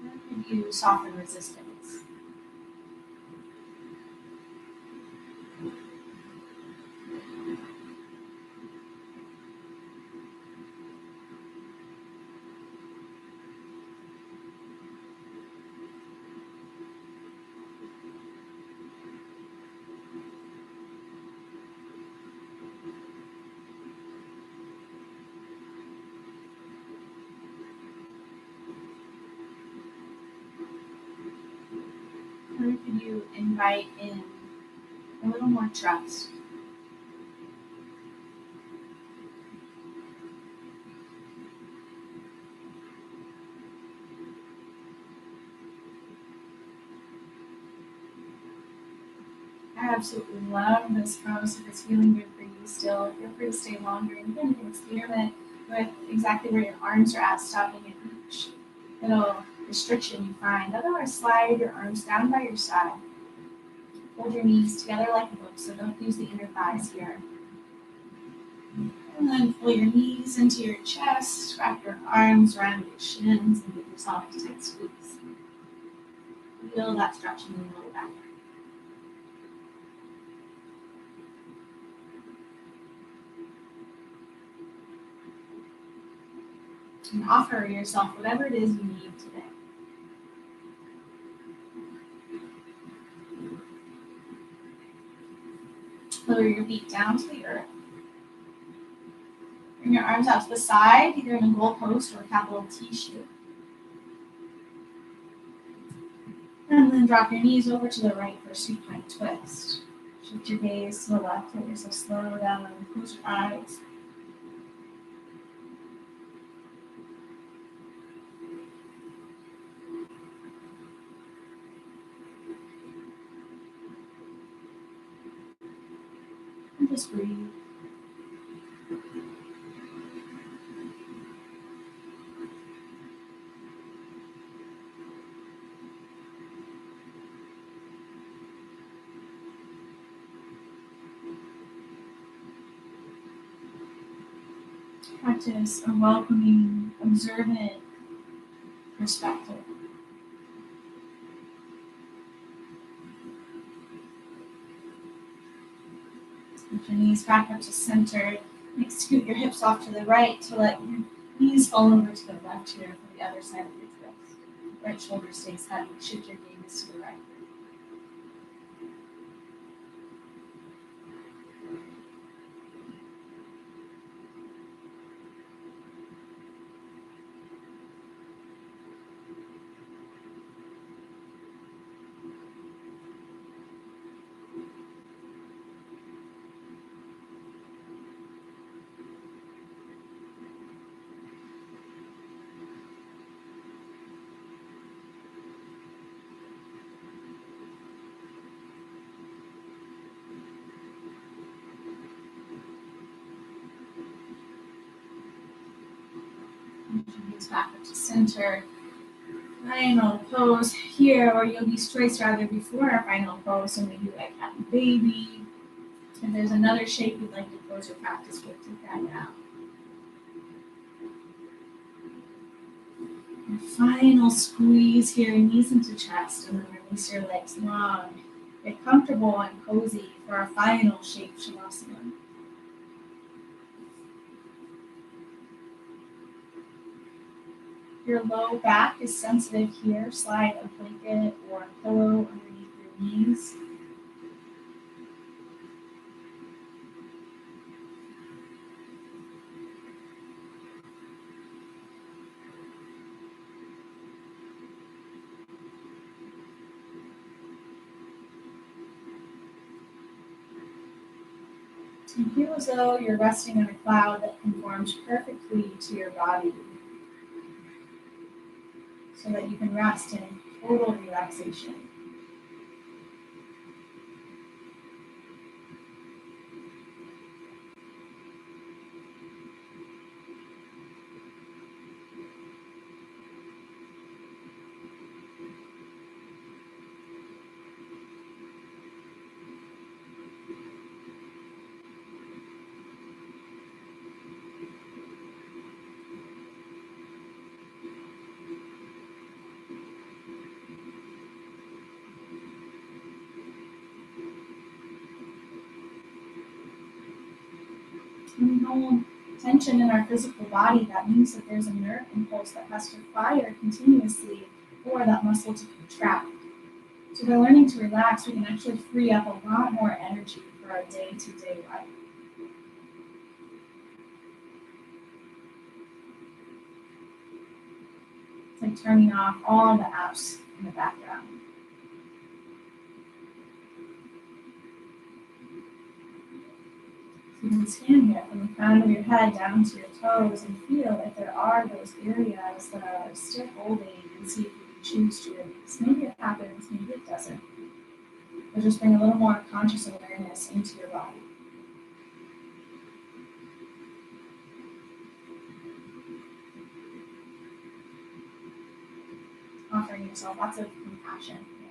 [SPEAKER 2] Where could you soften resistance? Where could you invite in a little more trust? I absolutely love this pose. If it's feeling good for you still, feel free to stay longer. And again, you can experiment with exactly where your arms are at, stopping at each little restriction you find. Otherwise, slide your arms down by your side. Hold your knees together like a book, so don't use the inner thighs here. And then pull your knees into your chest, wrap your arms around your shins, and give yourself a tight squeeze. Feel that stretching in the lower back. And offer yourself whatever it is you need today. Lower your feet down to the earth. Bring your arms out to the side, either in a goalpost or a capital T shape. And then drop your knees over to the right for a supine twist. Shift your gaze to the left, let yourself slow down and close your eyes. And just breathe. Practice a welcoming, observant perspective. Lift your knees back up to center. Scoot your hips off to the right to let your knees fall over to the left here for the other side of your twist. Right shoulder stays heavy. Shift your gaze to the right. Knees back up to center. Final pose here, or yogi's choice rather, before our final pose. So maybe like happy baby. If there's another shape you'd like to close your practice with, take that now. And final squeeze here, knees into chest, and then release your legs long. Get comfortable and cozy for our final shape, Shavasana. Your low back is sensitive here. Slide a blanket or a pillow underneath your knees. And feel as though you're resting on a cloud that conforms perfectly to your body, so that you can rest in total relaxation. When we hold tension in our physical body, that means that there's a nerve impulse that has to fire continuously for that muscle to contract. So by learning to relax, we can actually free up a lot more energy for our day-to-day life. It's like turning off all the apps in the background. So you can scan here from the crown of your head down to your toes and feel if there are those areas that are still holding and see if you can choose to release. Maybe it happens, maybe it doesn't. But just bring a little more conscious awareness into your body. Offering yourself lots of compassion here.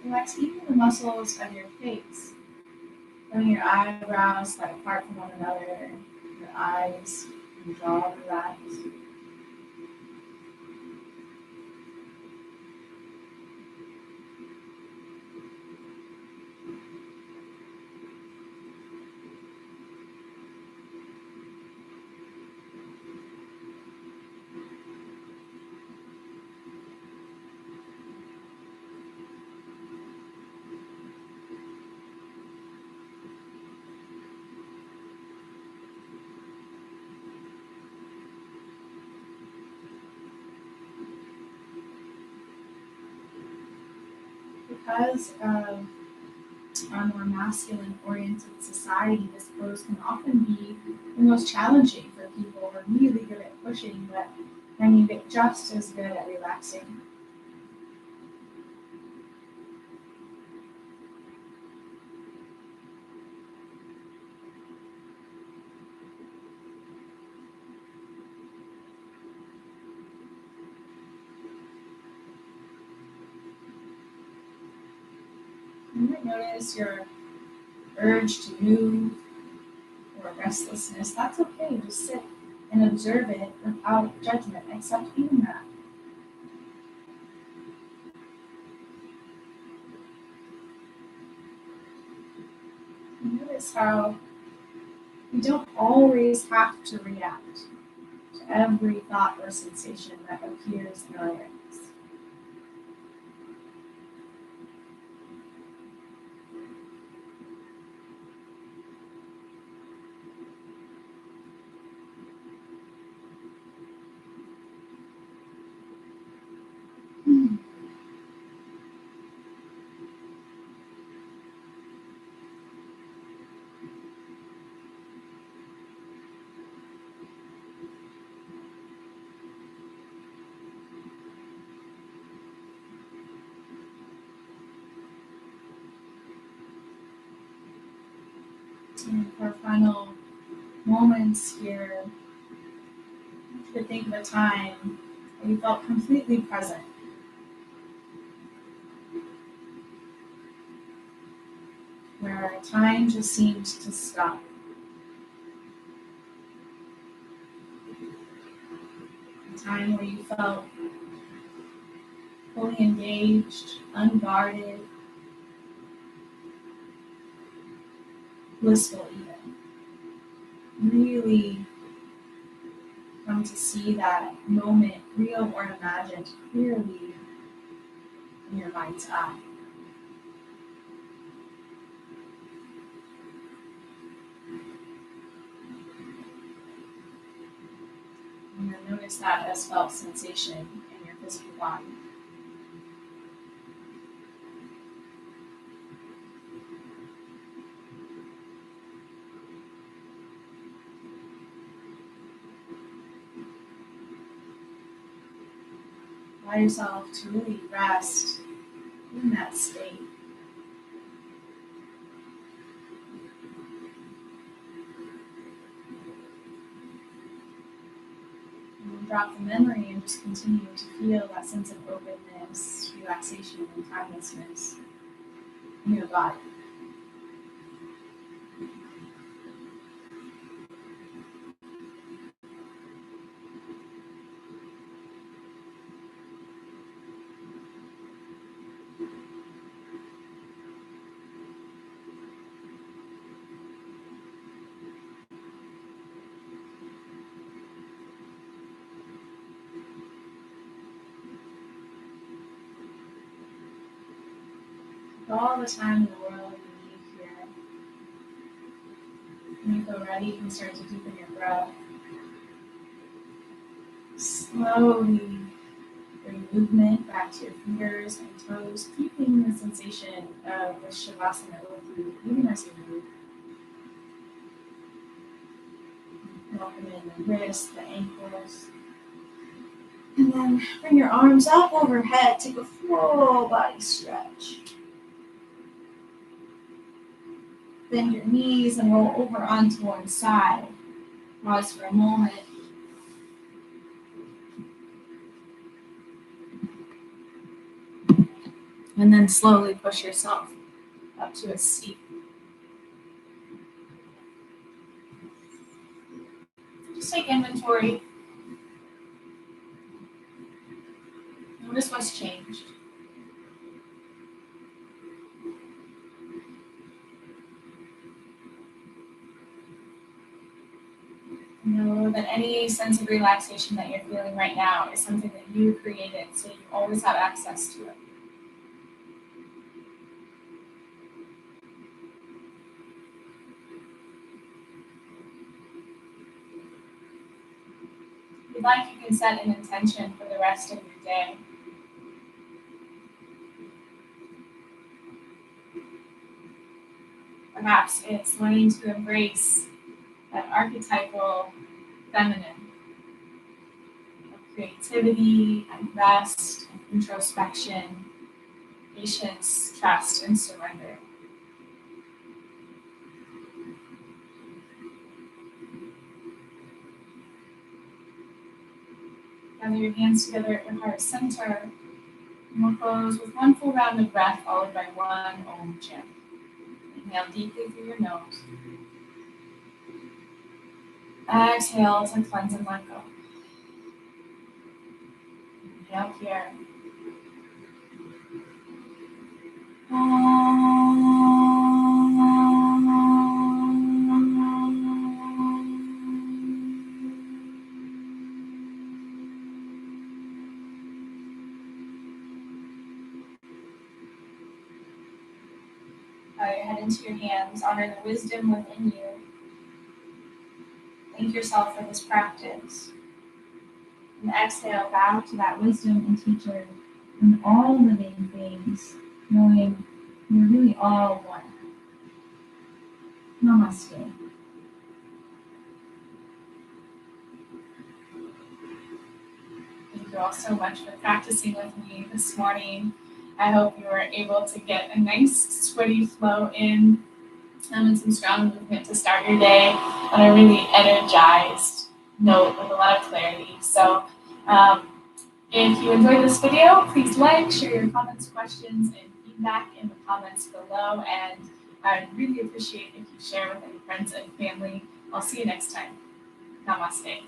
[SPEAKER 2] Relax even the muscles of your face. Letting your eyebrows slide apart from one another, your eyes and jaw relax. Because of our more masculine oriented society, this pose can often be the most challenging for people. We're really good at pushing, but then you get just as good at relaxing. You might notice your urge to move or restlessness. That's okay. Just sit and observe it without judgment. Accept even that. Notice how we don't always have to react to every thought or sensation that appears in our awareness. And for our final moments here, you could think of a time where you felt completely present, where time just seemed to stop. A time where you felt fully engaged, unguarded, blissful even. Really come to see that moment, real or imagined, clearly in your mind's eye. And then notice that as felt sensation in your physical body. Allow yourself to really rest in that state. And then drop the memory and just continue to feel that sense of openness, relaxation, and timelessness in your body.
[SPEAKER 1] All the time in the world you need here. When you feel ready, you can start to deepen your breath. Slowly bring movement back to your fingers and toes, keeping the sensation of the Shavasana with you, even as you move. Welcome in the wrists, the ankles. And then bring your arms up overhead, take a full body stretch. Bend your knees and roll over onto one side. Pause for a moment. And then slowly push yourself up to a seat. Just take inventory. Notice what's changed. Know that any sense of relaxation that you're feeling right now is something that you created, so you always have access to it. If you'd like, you can set an intention for the rest of your day. Perhaps it's learning to embrace that archetypal feminine of creativity and rest and introspection, patience, trust, and surrender. Gather your hands together at your heart center, and we'll close with one full round of breath followed by one Om chant. Inhale deeply through your nose. Exhale to cleanse and let go. Inhale here. Bow your head into your hands. Honor the wisdom within you. Thank yourself for this practice. And exhale, bow to that wisdom and teacher and all living things, knowing you're really all one. Namaste. Thank you all so much for practicing with me this morning. I hope you were able to get a nice sweaty flow in and some strong movement to start your day on a really energized note with a lot of clarity. So if you enjoyed this video, please like, share your comments, questions, and feedback in the comments below. And I'd really appreciate if you share with any friends and family. I'll see you next time. Namaste.